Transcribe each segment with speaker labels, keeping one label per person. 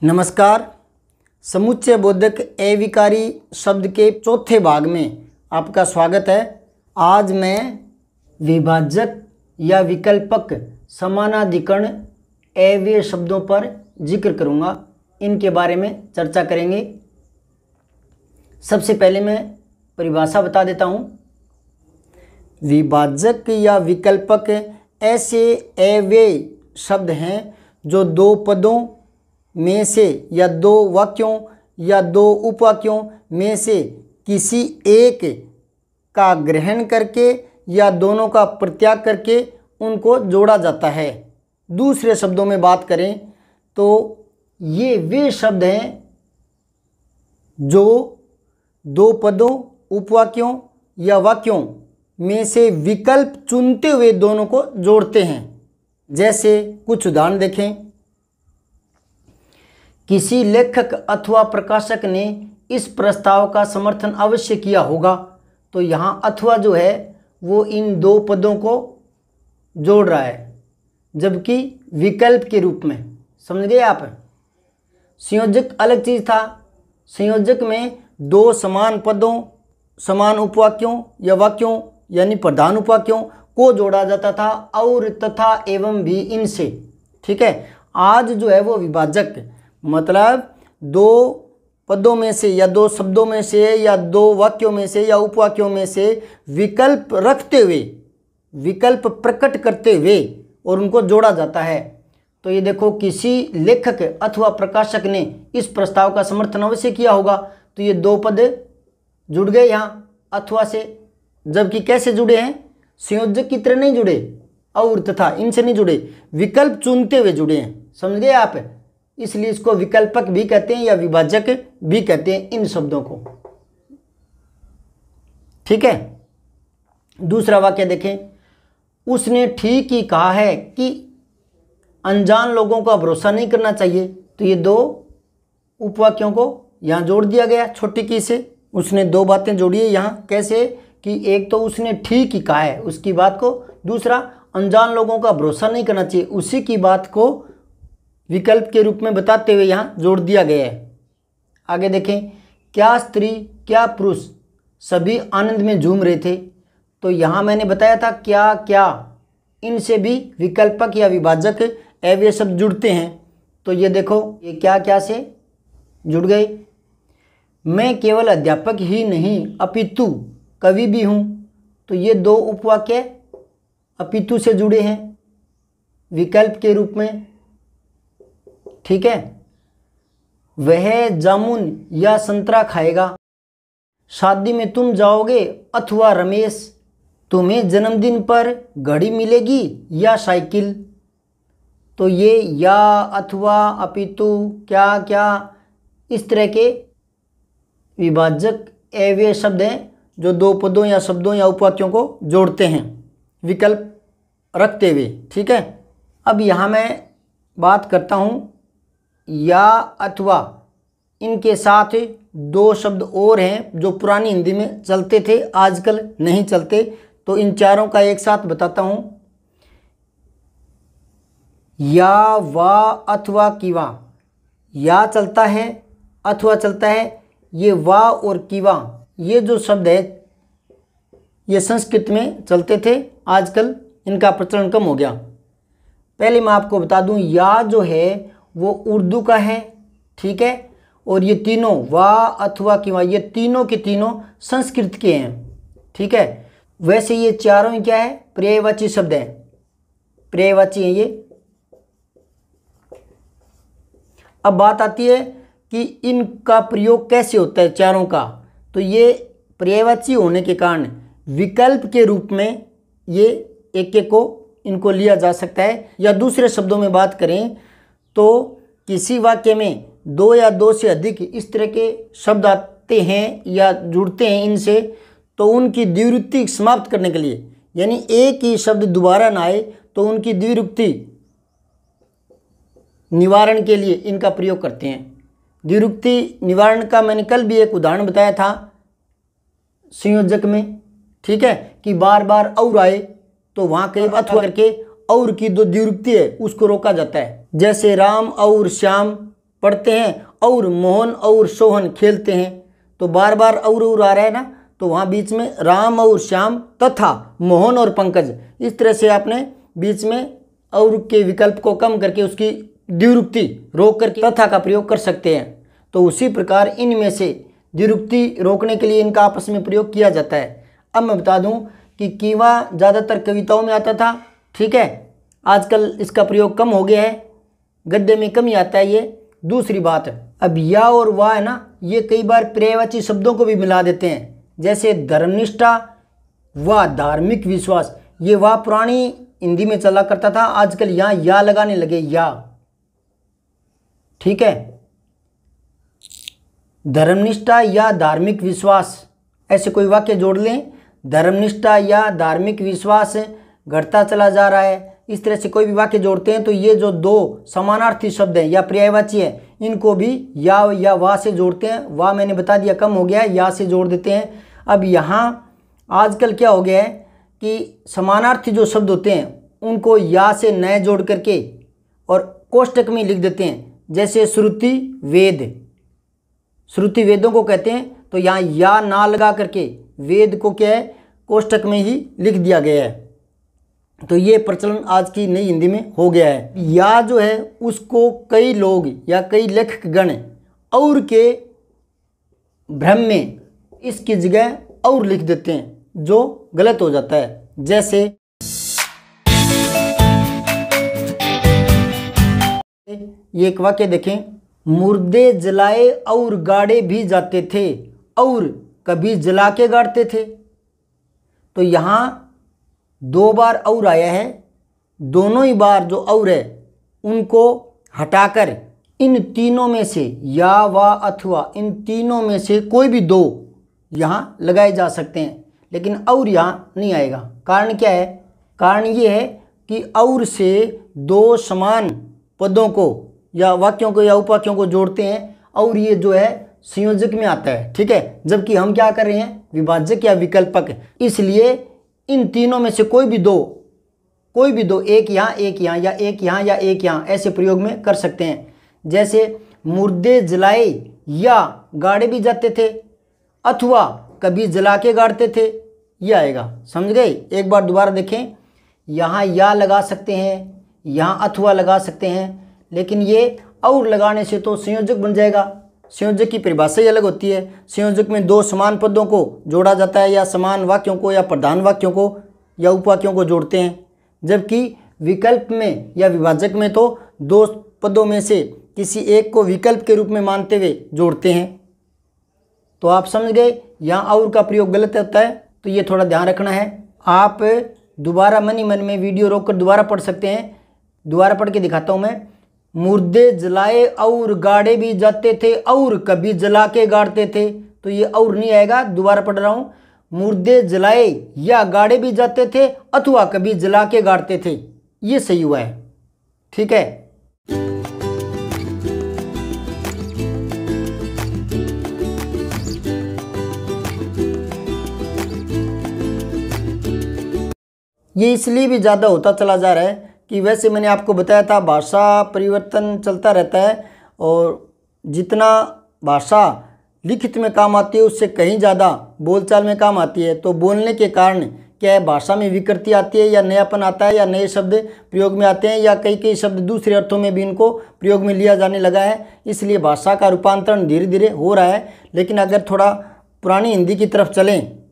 Speaker 1: नमस्कार। समुच्चय बोधक एविकारी शब्द के चौथे भाग में आपका स्वागत है। आज मैं विभाजक या विकल्पक समानाधिकरण अव्यय शब्दों पर जिक्र करूंगा। इनके बारे में चर्चा करेंगे। सबसे पहले मैं परिभाषा बता देता हूं। विभाजक या विकल्पक ऐसे अव्यय शब्द हैं जो दो पदों में से या दो वाक्यों या दो उपवाक्यों में से किसी एक का ग्रहण करके या दोनों का परित्याग करके उनको जोड़ा जाता है। दूसरे शब्दों में बात करें तो ये वे शब्द हैं जो दो पदों, उपवाक्यों या वाक्यों में से विकल्प चुनते हुए दोनों को जोड़ते हैं। जैसे कुछ उदाहरण देखें। किसी लेखक अथवा प्रकाशक ने इस प्रस्ताव का समर्थन अवश्य किया होगा। तो यहाँ अथवा जो है वो इन दो पदों को जोड़ रहा है, जबकि विकल्प के रूप में। समझ गए आप? संयोजक अलग चीज़ था। संयोजक में दो समान पदों, समान उपवाक्यों या वाक्यों यानी प्रधान उपवाक्यों को जोड़ा जाता था, और तथा एवं भी इनसे। ठीक है। आज जो है वो विभाजक मतलब दो पदों में से या दो शब्दों में से या दो वाक्यों में से या उपवाक्यों में से विकल्प रखते हुए, विकल्प प्रकट करते हुए और उनको जोड़ा जाता है। तो ये देखो, किसी लेखक अथवा प्रकाशक ने इस प्रस्ताव का समर्थन अवश्य किया होगा। तो ये दो पद जुड़ गए यहाँ अथवा से, जबकि कैसे जुड़े हैं? संयोजक की तरह नहीं जुड़े, और तथा इनसे नहीं जुड़े, विकल्प चुनते हुए जुड़े हैं। समझ गए आप? इसलिए इसको विकल्पक भी कहते हैं या विभाजक भी कहते हैं इन शब्दों को। ठीक है। दूसरा वाक्य देखें। उसने ठीक ही कहा है कि अनजान लोगों का भरोसा नहीं करना चाहिए। तो ये दो उपवाक्यों को यहाँ जोड़ दिया गया छोटी की से। उसने दो बातें जोड़ी है यहाँ। कैसे? कि एक तो उसने ठीक ही कहा है उसकी बात को, दूसरा अनजान लोगों का भरोसा नहीं करना चाहिए, उसी की बात को विकल्प के रूप में बताते हुए यहाँ जोड़ दिया गया है। आगे देखें। क्या स्त्री क्या पुरुष सभी आनंद में झूम रहे थे। तो यहाँ मैंने बताया था क्या क्या, इनसे भी विकल्पक या विभाजक अव्यय शब्द जुड़ते हैं। तो ये देखो, ये क्या क्या से जुड़ गए। मैं केवल अध्यापक ही नहीं अपितु कवि भी हूँ। तो ये दो उपवाक्य अपितु से जुड़े हैं विकल्प के रूप में। ठीक है। वह जामुन या संतरा खाएगा। शादी में तुम जाओगे अथवा रमेश। तुम्हें जन्मदिन पर घड़ी मिलेगी या साइकिल। तो ये या, अथवा, अपितु, क्या क्या, इस तरह के विभाजक अव्यय शब्द हैं जो दो पदों या शब्दों या उपवाक्यों को जोड़ते हैं विकल्प रखते हुए। ठीक है। अब यहाँ मैं बात करता हूँ या, अथवा। इनके साथ दो शब्द और हैं जो पुरानी हिंदी में चलते थे, आजकल नहीं चलते। तो इन चारों का एक साथ बताता हूँ। या, वा, अथवा, किवा। या चलता है, अथवा चलता है। ये वा और किवा, ये जो शब्द है ये संस्कृत में चलते थे, आजकल इनका प्रचलन कम हो गया। पहले मैं आपको बता दूं, या जो है वो उर्दू का है। ठीक है। और ये तीनों वा, अथवा, किवा, ये तीनों के तीनों संस्कृत के हैं। ठीक है। वैसे ये चारों ही क्या है? पर्यायवाची शब्द है, पर्यायवाची है ये। अब बात आती है कि इनका प्रयोग कैसे होता है चारों का। तो ये पर्यायवाची होने के कारण विकल्प के रूप में ये एक एक को इनको लिया जा सकता है। या दूसरे शब्दों में बात करें तो किसी वाक्य में दो या दो से अधिक इस तरह के शब्द आते हैं या जुड़ते हैं इनसे, तो उनकी द्विरुक्ति समाप्त करने के लिए, यानी एक ही शब्द दोबारा ना आए, तो उनकी द्विरुक्ति निवारण के लिए इनका प्रयोग करते हैं। द्विरुक्ति निवारण का मैंने कल भी एक उदाहरण बताया था संयोजक में। ठीक है। कि बार बार और आए तो वहाँ कहीं अथवा करके और की जो द्विरुक्ति है उसको रोका जाता है। जैसे राम और श्याम पढ़ते हैं और मोहन और सोहन खेलते हैं। तो बार बार और आ रहा है ना, तो वहाँ बीच में राम और श्याम तथा मोहन और पंकज, इस तरह से आपने बीच में और के विकल्प को कम करके उसकी द्विरुक्ति रोक करके तथा का प्रयोग कर सकते हैं। तो उसी प्रकार इनमें से द्विरुक्ति रोकने के लिए इनका आपस में प्रयोग किया जाता है। अब मैं बता दूं कि कीवा ज़्यादातर कविताओं में आता था, ठीक है, आजकल इसका प्रयोग कम हो गया है, गद्य में कम ही आता है ये। दूसरी बात, अब या और वाह है ना, ये कई बार पर्यायवाची शब्दों को भी मिला देते हैं, जैसे धर्मनिष्ठा व धार्मिक विश्वास, ये वाह पुरानी हिंदी में चला करता था, आजकल यहाँ या लगाने लगे, या, ठीक है, धर्मनिष्ठा या धार्मिक विश्वास, ऐसे कोई वाक्य जोड़ लें, धर्मनिष्ठा या धार्मिक विश्वास घटता चला जा रहा है, इस तरह से कोई भी वाक्य जोड़ते हैं तो ये जो दो समानार्थी शब्द हैं या पर्यायवाची है, इनको भी या वाह से जोड़ते हैं। वाह मैंने बता दिया कम हो गया है, या से जोड़ देते हैं। अब यहाँ आजकल क्या हो गया है कि समानार्थी जो शब्द होते हैं उनको या से नए जोड़ करके और कोष्टक में लिख देते हैं, जैसे श्रुति वेद, श्रुति वेदों को कहते हैं, तो यहाँ या ना लगा करके वेद को क्या है कोष्टक में ही लिख दिया गया है। तो ये प्रचलन आज की नई हिंदी में हो गया है। या जो है उसको कई लोग या कई लेखकगण और के भ्रम में इसकी जगह और लिख देते हैं, जो गलत हो जाता है। जैसे ये एक वाक्य देखें, मुर्दे जलाए और गाड़े भी जाते थे और कभी जला के गाड़ते थे। तो यहाँ दो बार और आया है, दोनों ही बार जो और है उनको हटाकर इन तीनों में से या वा अथवा इन तीनों में से कोई भी दो यहाँ लगाए जा सकते हैं, लेकिन और यहाँ नहीं आएगा। कारण क्या है? कारण ये है कि और से दो समान पदों को या वाक्यों को या उपवाक्यों को जोड़ते हैं और ये जो है संयोजक में आता है, ठीक है, जबकि हम क्या कर रहे हैं विभाजक या विकल्पक। इसलिए इन तीनों में से कोई भी दो एक यहाँ या एक यहाँ या एक यहाँ ऐसे प्रयोग में कर सकते हैं। जैसे मुर्दे जलाए या गाड़े भी जाते थे अथवा कभी जला के गाड़ते थे, ये आएगा। समझ गए? एक बार दोबारा देखें, यहाँ या लगा सकते हैं, यहाँ अथवा लगा सकते हैं, लेकिन ये और लगाने से तो संयोजक बन जाएगा। संयोजक की परिभाषा ही अलग होती है। संयोजक में दो समान पदों को जोड़ा जाता है या समान वाक्यों को या प्रधान वाक्यों को या उपवाक्यों को जोड़ते हैं, जबकि विकल्प में या विभाजक में तो दो पदों में से किसी एक को विकल्प के रूप में मानते हुए जोड़ते हैं। तो आप समझ गए, यहाँ और का प्रयोग गलत होता है, तो ये थोड़ा ध्यान रखना है। आप दोबारा मन ही मन में वीडियो रोककर दोबारा पढ़ सकते हैं। दोबारा पढ़ के दिखाता हूँ मैं। मुर्दे जलाए और गाड़े भी जाते थे और कभी जला के गाड़ते थे, तो ये और नहीं आएगा। दोबारा पढ़ रहा हूँ, मुर्दे जलाए या गाड़े भी जाते थे अथवा कभी जला के गाड़ते थे, ये सही हुआ है, ठीक है। ये इसलिए भी ज़्यादा होता चला जा रहा है कि वैसे मैंने आपको बताया था भाषा परिवर्तन चलता रहता है और जितना भाषा लिखित में काम आती है उससे कहीं ज़्यादा बोलचाल में काम आती है। तो बोलने के कारण क्या है, भाषा में विकृति आती है या नयापन आता है या नए शब्द प्रयोग में आते हैं या कई शब्द दूसरे अर्थों में भी इनको प्रयोग में लिया जाने लगा है। इसलिए भाषा का रूपांतरण धीरे धीरे हो रहा है। लेकिन अगर थोड़ा पुरानी हिंदी की तरफ चलें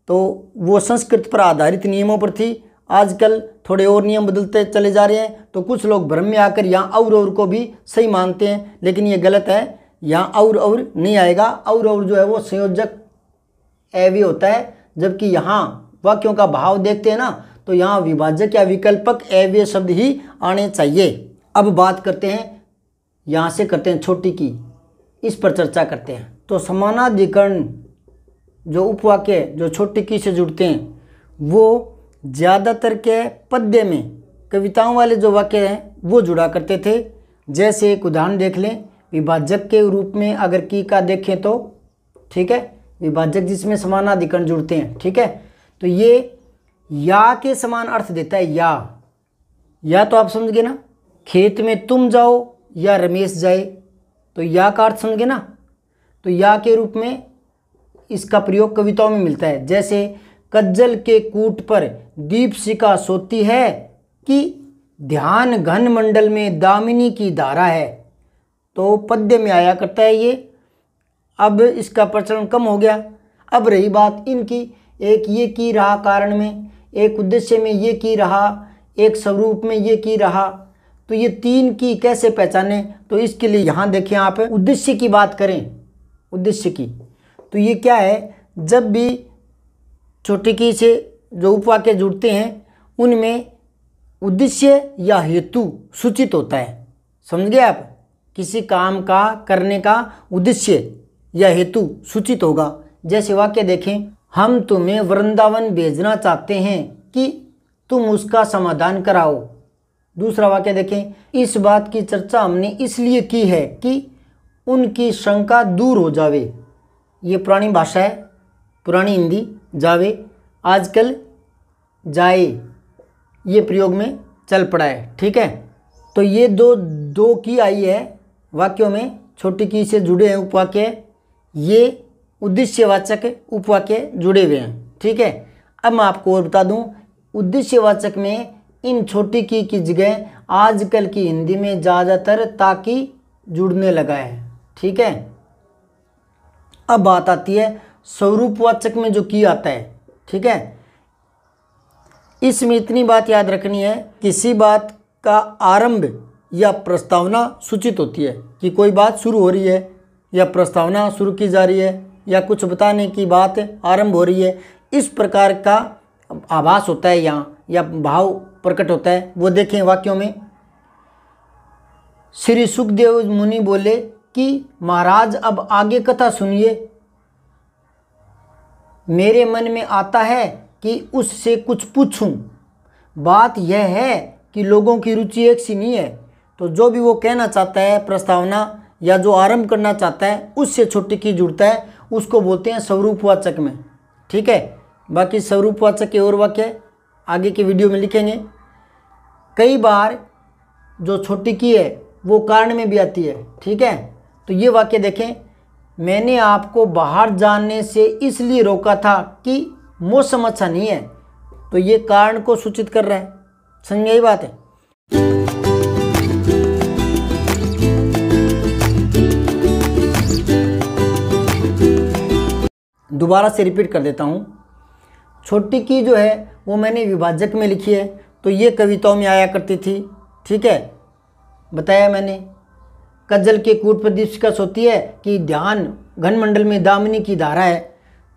Speaker 1: तो वो संस्कृत पर आधारित नियमों पर थी। आजकल थोड़े और नियम बदलते चले जा रहे हैं, तो कुछ लोग भ्रम में आकर यहाँ और को भी सही मानते हैं, लेकिन ये गलत है। यहाँ और नहीं आएगा। और जो है वो संयोजक एवं होता है, जबकि यहाँ वाक्यों का भाव देखते हैं ना, तो यहाँ विभाजक या विकल्पक एवं शब्द ही आने चाहिए। अब बात करते हैं, यहाँ से करते हैं छोटी की, इस पर चर्चा करते हैं। तो समानाधिकरण जो उपवाक्य जो छोटी की से जुड़ते हैं वो ज़्यादातर के पद्य में कविताओं वाले जो वाक्य हैं वो जुड़ा करते थे। जैसे एक उदाहरण देख लें, विभाजक के रूप में अगर की का देखें तो, ठीक है, विभाजक जिसमें समानाधिकरण जुड़ते हैं, ठीक है, तो ये या के समान अर्थ देता है। या तो आप समझ गए ना, खेत में तुम जाओ या रमेश जाए, तो या का अर्थ समझ गए ना। तो या के रूप में इसका प्रयोग कविताओं में मिलता है, जैसे कज्जल के कूट पर दीपशिखा सोती है कि ध्यान घन मंडल में दामिनी की धारा है। तो पद्य में आया करता है ये। अब इसका प्रचलन कम हो गया। अब रही बात इनकी, एक ये की रहा कारण में, एक उद्देश्य में ये की रहा, एक स्वरूप में ये की रहा। तो ये तीन की कैसे पहचाने, तो इसके लिए यहाँ देखें आप उद्देश्य की बात करें, उद्देश्य की। तो ये क्या है, जब भी छोटी की से जो उपवाक्य जुड़ते हैं उनमें उद्देश्य या हेतु सूचित होता है। समझ गए आप, किसी काम का करने का उद्देश्य या हेतु सूचित होगा। जैसे वाक्य देखें, हम तुम्हें वृंदावन भेजना चाहते हैं कि तुम उसका समाधान कराओ। दूसरा वाक्य देखें, इस बात की चर्चा हमने इसलिए की है कि उनकी शंका दूर हो जावे। ये पुरानी भाषा है, पुरानी हिंदी, जावे आजकल जाए, ये प्रयोग में चल पड़ा है। ठीक है, तो ये दो की आई है वाक्यों में, छोटी की से जुड़े हैं उपवाक्य, ये उद्देश्यवाचक उपवाक्य जुड़े हुए हैं। ठीक है, अब मैं आपको और बता दूं, उद्देश्यवाचक में इन छोटी की जगह आजकल की हिंदी में ज़्यादातर ताकि जुड़ने लगा है। ठीक है, अब बात आती है स्वरूपवाचक में जो की आता है। ठीक है, इसमें इतनी बात याद रखनी है, किसी बात का आरंभ या प्रस्तावना सूचित होती है कि कोई बात शुरू हो रही है या प्रस्तावना शुरू की जा रही है या कुछ बताने की बात आरंभ हो रही है, इस प्रकार का आभास होता है यहाँ या भाव प्रकट होता है। वो देखें वाक्यों में, श्री सुखदेव मुनि बोले कि महाराज अब आगे कथा सुनिए। मेरे मन में आता है कि उससे कुछ पूछूं। बात यह है कि लोगों की रुचि एक सी नहीं है, तो जो भी वो कहना चाहता है, प्रस्तावना या जो आरंभ करना चाहता है, उससे छोटी की जुड़ता है, उसको बोलते हैं स्वरूपवाचक में। ठीक है, बाकी स्वरूपवाचक के और वाक्य आगे के वीडियो में लिखेंगे। कई बार जो छोटी की है वो कारण में भी आती है। ठीक है, तो ये वाक्य देखें, मैंने आपको बाहर जाने से इसलिए रोका था कि मौसम अच्छा नहीं है। तो ये कारण को सूचित कर रहा है। समझ में यही बात है। दोबारा से रिपीट कर देता हूँ, छोटी की जो है वो मैंने विभाजक में लिखी है, तो ये कविताओं में आया करती थी। ठीक है, बताया मैंने, कज्जल के कूट पर दीपशिखा सोती है कि ध्यान घन मंडल में दामिनी की धारा है।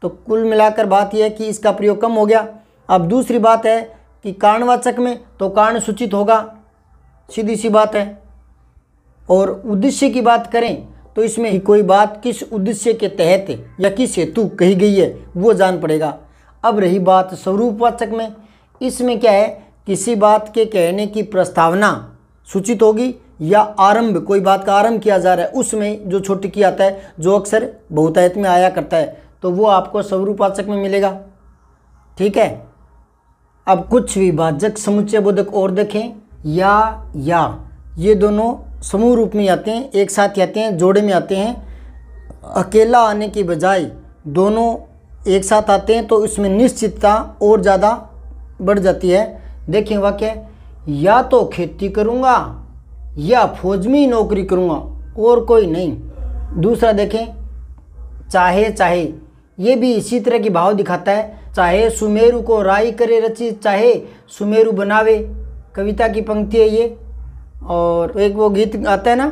Speaker 1: तो कुल मिलाकर बात यह है कि इसका प्रयोग कम हो गया। अब दूसरी बात है कि कारणवाचक में तो कारण सूचित होगा, सीधी सी बात है। और उद्देश्य की बात करें तो इसमें कोई बात किस उद्देश्य के तहत या किस हेतु कही गई है वो जान पड़ेगा। अब रही बात स्वरूपवाचक में, इसमें क्या है, किसी बात के कहने की प्रस्तावना सूचित होगी या आरंभ, कोई बात का आरंभ किया जा रहा है, उसमें जो छोटी की आता है, जो अक्सर बहुतायत में आया करता है, तो वो आपको स्वरूपवाचक में मिलेगा। ठीक है, अब कुछ विभाजक समुच्चय बोधक और देखें, या ये दोनों समूह रूप में आते हैं, एक साथ आते हैं, जोड़े में आते हैं। अकेला आने की बजाय दोनों एक साथ आते हैं तो इसमें निश्चितता और ज़्यादा बढ़ जाती है। देखें वाक्य, या तो खेती करूँगा या फौज में ही नौकरी करूँगा और कोई नहीं। दूसरा देखें, चाहे चाहे, ये भी इसी तरह की भाव दिखाता है। चाहे सुमेरु को राई करे रची, चाहे सुमेरु बनावे, कविता की पंक्ति है ये। और एक वो गीत आता है ना,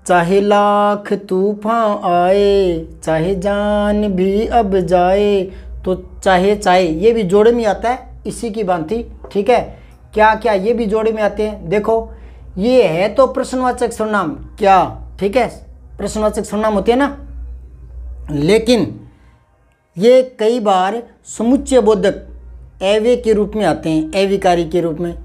Speaker 1: चाहे लाख तूफान आए, चाहे जान भी अब जाए, तो चाहे चाहे ये भी जोड़े में आता है, इसी की भांति। ठीक है, क्या क्या ये भी जोड़े में आते हैं। देखो, ये है तो प्रश्नवाचक सर्वनाम क्या, ठीक है, प्रश्नवाचक सर्वनाम होते हैं ना, लेकिन ये कई बार समुच्चय बोधक अव्यय के रूप में आते हैं, अविकारी के रूप में।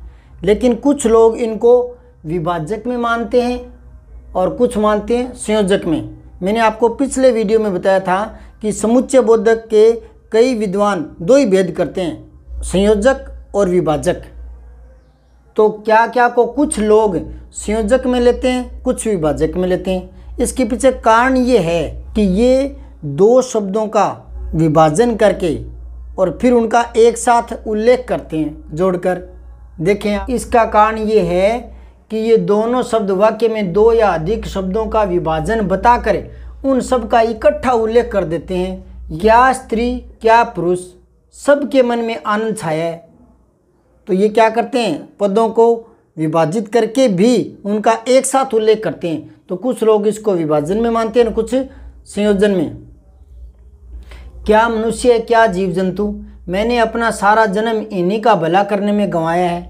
Speaker 1: लेकिन कुछ लोग इनको विभाजक में मानते हैं और कुछ मानते हैं संयोजक में। मैंने आपको पिछले वीडियो में बताया था कि समुच्चय बोधक के कई विद्वान दो ही भेद करते हैं, संयोजक और विभाजक। तो क्या क्या को कुछ लोग संयोजक में लेते हैं, कुछ विभाजक में लेते हैं। इसके पीछे कारण ये है कि ये दो शब्दों का विभाजन करके और फिर उनका एक साथ उल्लेख करते हैं जोड़कर। देखें, इसका कारण ये है कि ये दोनों शब्द वाक्य में दो या अधिक शब्दों का विभाजन बताकर उन सब का इकट्ठा उल्लेख कर देते हैं। क्या स्त्री क्या पुरुष, सबके मन में आनंद छाया है। तो ये क्या करते हैं, पदों को विभाजित करके भी उनका एक साथ उल्लेख करते हैं। तो कुछ लोग इसको विभाजन में मानते हैं, कुछ संयोजन में। क्या मनुष्य क्या जीव जंतु, मैंने अपना सारा जन्म इन्हीं का भला करने में गंवाया है।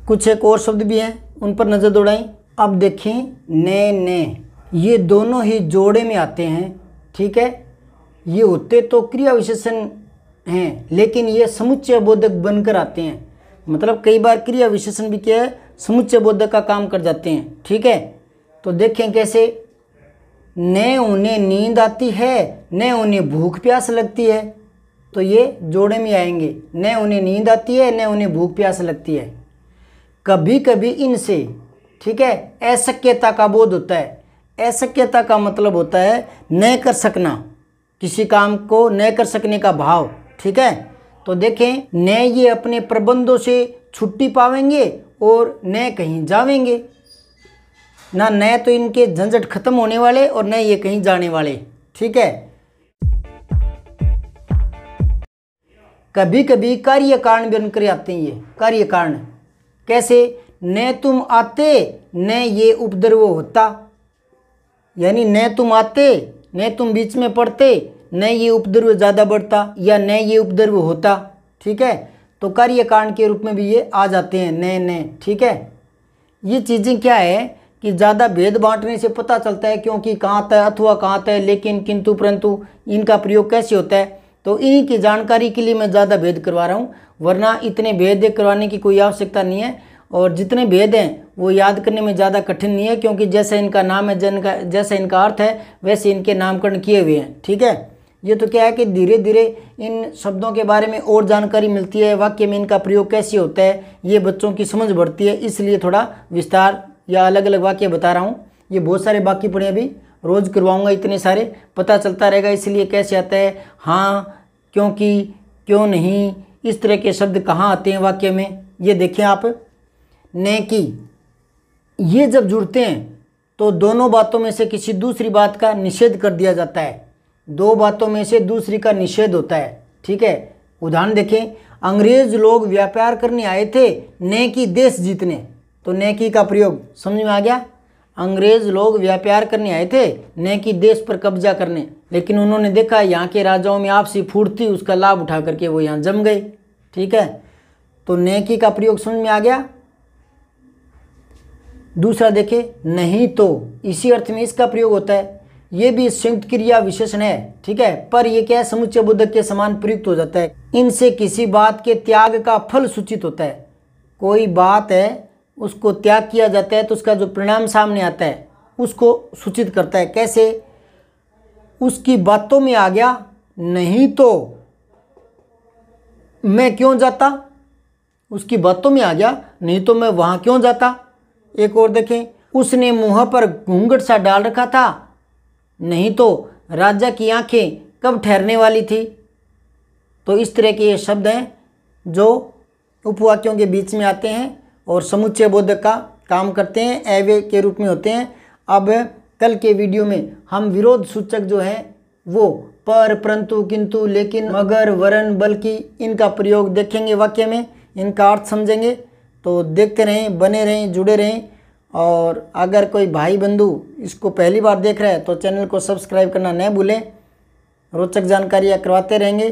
Speaker 1: कुछ एक और शब्द भी हैं, उन पर नज़र दौड़ाएं। अब देखें, ने ये दोनों ही जोड़े में आते हैं। ठीक है, ये होते तो क्रिया विशेषण हैं, लेकिन ये समुच्चय बोधक बनकर आते हैं। मतलब कई बार क्रिया विशेषण भी क्या है, समुच्चय बोधक का काम कर जाते हैं। ठीक है, तो देखें कैसे, न उन्हें नींद आती है न उन्हें भूख प्यास लगती है। तो ये जोड़े में आएंगे, न उन्हें नींद आती है न उन्हें भूख प्यास लगती है। कभी कभी इनसे, ठीक है, अशक्यता का बोध होता है। अशक्यता का मतलब होता है न कर सकना, किसी काम को न कर सकने का भाव। ठीक है, तो देखें, न ये अपने प्रबंधों से छुट्टी पावेंगे और न कहीं जावेंगे। न तो इनके झंझट खत्म होने वाले और न ये कहीं जाने वाले। ठीक है, कभी कभी कार्य कारण बनकर आते हैं। ये कार्य कारण कैसे, न तुम आते न ये उपद्रव होता, यानी न तुम आते न तुम बीच में पड़ते न ये उपद्रव ज़्यादा बढ़ता या न ये उपद्रव होता। ठीक है, तो कार्य कारण के रूप में भी ये आ जाते हैं न। ठीक है, ये चीज़ें क्या है कि ज़्यादा भेद बांटने से पता चलता है, क्योंकि कहाँ आता है अथवा कहाँ आता है, लेकिन किंतु परंतु इनका प्रयोग कैसे होता है। तो इन्हीं की जानकारी के लिए मैं ज़्यादा भेद करवा रहा हूँ, वरना इतने भेद करवाने की कोई आवश्यकता नहीं है। और जितने भेद हैं वो याद करने में ज़्यादा कठिन नहीं है, क्योंकि जैसा इनका नाम है, जैसा इनका अर्थ है वैसे इनके नामकरण किए हुए हैं। ठीक है, ये तो क्या है कि धीरे धीरे इन शब्दों के बारे में और जानकारी मिलती है, वाक्य में इनका प्रयोग कैसे होता है, ये बच्चों की समझ बढ़ती है। इसलिए थोड़ा विस्तार या अलग अलग वाक्य बता रहा हूँ। ये बहुत सारे बाकी पढ़े, अभी रोज़ करवाऊँगा, इतने सारे पता चलता रहेगा। इसलिए कैसे आता है, हाँ, क्योंकि, क्यों नहीं, इस तरह के शब्द कहाँ आते हैं वाक्य में। ये देखें आप, ने की, ये जब जुड़ते हैं तो दोनों बातों में से किसी दूसरी बात का निषेध कर दिया जाता है। दो बातों में से दूसरी का निषेध होता है। ठीक है, उदाहरण देखें, अंग्रेज लोग व्यापार करने आए थे ने की देश जीतने। तो ने की का प्रयोग समझ में आ गया। अंग्रेज लोग व्यापार करने आए थे ने की देश पर कब्जा करने, लेकिन उन्होंने देखा यहाँ के राजाओं में आपसी फूट थी, उसका लाभ उठा करके वो यहाँ जम गए। ठीक है, तो ने की का प्रयोग समझ में आ गया। दूसरा देखें, नहीं तो, इसी अर्थ में इसका प्रयोग होता है। ये भी संयुक्त क्रिया विशेषण है। ठीक है, पर ये क्या है, समुच्चय बोधक के समान प्रयुक्त हो जाता है। इनसे किसी बात के त्याग का फल सूचित होता है। कोई बात है उसको त्याग किया जाता है तो उसका जो परिणाम सामने आता है उसको सूचित करता है। कैसे, उसकी बातों में आ गया, नहीं तो मैं क्यों जाता। उसकी बातों में आ गया, नहीं तो मैं वहाँ क्यों जाता। एक और देखें, उसने मुँह पर घूंघट सा डाल रखा था, नहीं तो राजा की आंखें कब ठहरने वाली थी। तो इस तरह के ये शब्द हैं जो उपवाक्यों के बीच में आते हैं और समुच्चय बोधक का काम करते हैं, अव्यय के रूप में होते हैं। अब कल के वीडियो में हम विरोध सूचक जो हैं वो पर, परंतु, किंतु, लेकिन, मगर, वरन, बल्कि, इनका प्रयोग देखेंगे वाक्य में, इनका अर्थ समझेंगे। तो देखते रहें, बने रहें, जुड़े रहें। और अगर कोई भाई बंधु इसको पहली बार देख रहा है तो चैनल को सब्सक्राइब करना न भूलें। रोचक जानकारियाँ करवाते रहेंगे।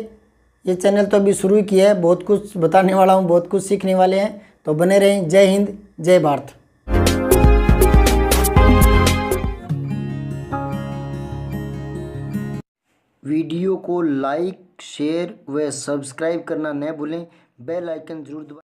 Speaker 1: ये चैनल तो अभी शुरू ही किया है, बहुत कुछ बताने वाला हूँ, बहुत कुछ सीखने वाले हैं। तो बने रहें। जय हिंद, जय भारत। वीडियो को लाइक, शेयर व सब्सक्राइब करना न भूलें। बेल आइकन जरूर दबाएं।